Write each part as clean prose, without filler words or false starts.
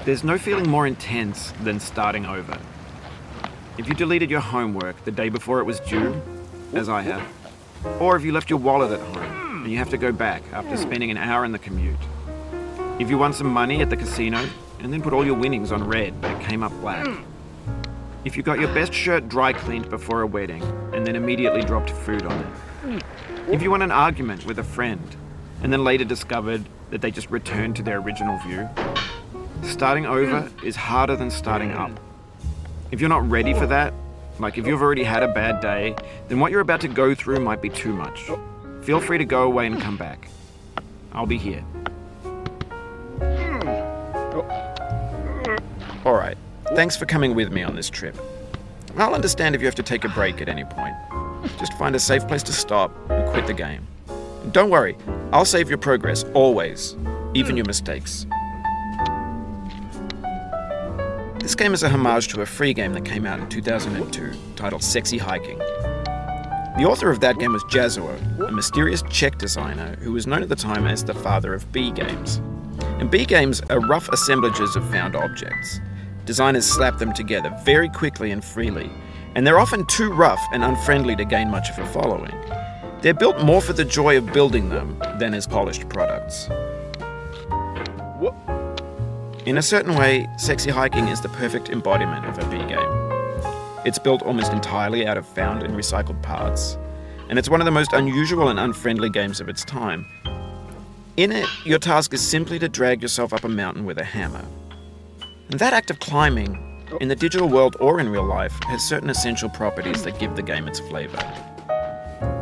There's no feeling more intense than starting over. If you deleted your homework the day before it was due, as I have, or if you left your wallet at home and you have to go back after spending an hour in the commute. If you won some money at the casino and then put all your winnings on red but it came up black. If you got your best shirt dry cleaned before a wedding and then immediately dropped food on it. If you won an argument with a friend and then later discovered that they just returned to their original view. Starting over is harder than starting up. If you're not ready for that, like if you've already had a bad day, then what you're about to go through might be too much. Feel free to go away and come back. I'll be here. Alright, thanks for coming with me on this trip. I'll understand if you have to take a break at any point. Just find a safe place to stop and quit the game. And don't worry, I'll save your progress, always, even your mistakes. This game is a homage to a free game that came out in 2002, titled Sexy Hiking. The author of that game was Jazuo, a mysterious Czech designer who was known at the time as the father of B games. And B games are rough assemblages of found objects. Designers slap them together very quickly and freely, and they're often too rough and unfriendly to gain much of a following. They're built more for the joy of building them than as polished products. In a certain way, Sexy Hiking is the perfect embodiment of a B game. It's built almost entirely out of found and recycled parts, and it's one of the most unusual and unfriendly games of its time. In it, your task is simply to drag yourself up a mountain with a hammer. And that act of climbing, in the digital world or in real life, has certain essential properties that give the game its flavor.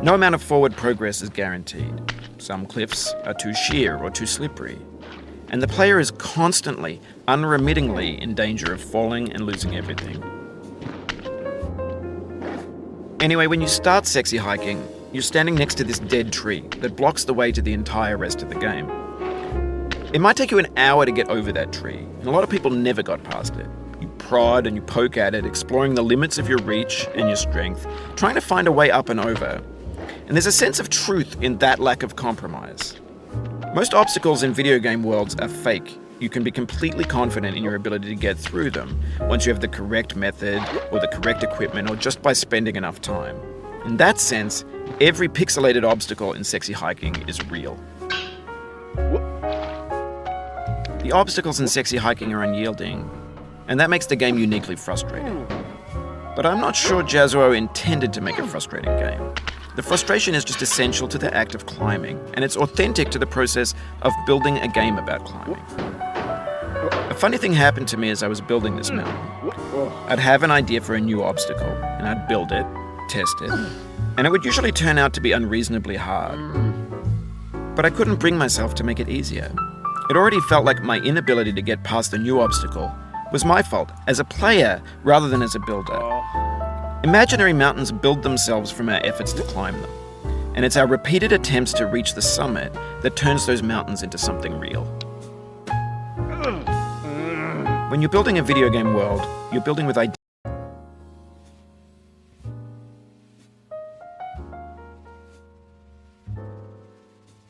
No amount of forward progress is guaranteed. Some cliffs are too sheer or too slippery. And the player is constantly, unremittingly in danger of falling and losing everything. Anyway, when you start Sexy Hiking, you're standing next to this dead tree that blocks the way to the entire rest of the game. It might take you an hour to get over that tree, and a lot of people never got past it. You prod and you poke at it, exploring the limits of your reach and your strength, trying to find a way up and over. And there's a sense of truth in that lack of compromise. Most obstacles in video game worlds are fake. You can be completely confident in your ability to get through them once you have the correct method or the correct equipment or just by spending enough time. In that sense, every pixelated obstacle in Sexy Hiking is real. The obstacles in Sexy Hiking are unyielding, and that makes the game uniquely frustrating. But I'm not sure Jazuo intended to make a frustrating game. The frustration is just essential to the act of climbing, and it's authentic to the process of building a game about climbing. A funny thing happened to me as I was building this mountain. I'd have an idea for a new obstacle, and I'd build it, test it, and it would usually turn out to be unreasonably hard. But I couldn't bring myself to make it easier. It already felt like my inability to get past the new obstacle was my fault as a player rather than as a builder. Imaginary mountains build themselves from our efforts to climb them, and it's our repeated attempts to reach the summit that turns those mountains into something real. When you're building a video game world, you're building with ideas.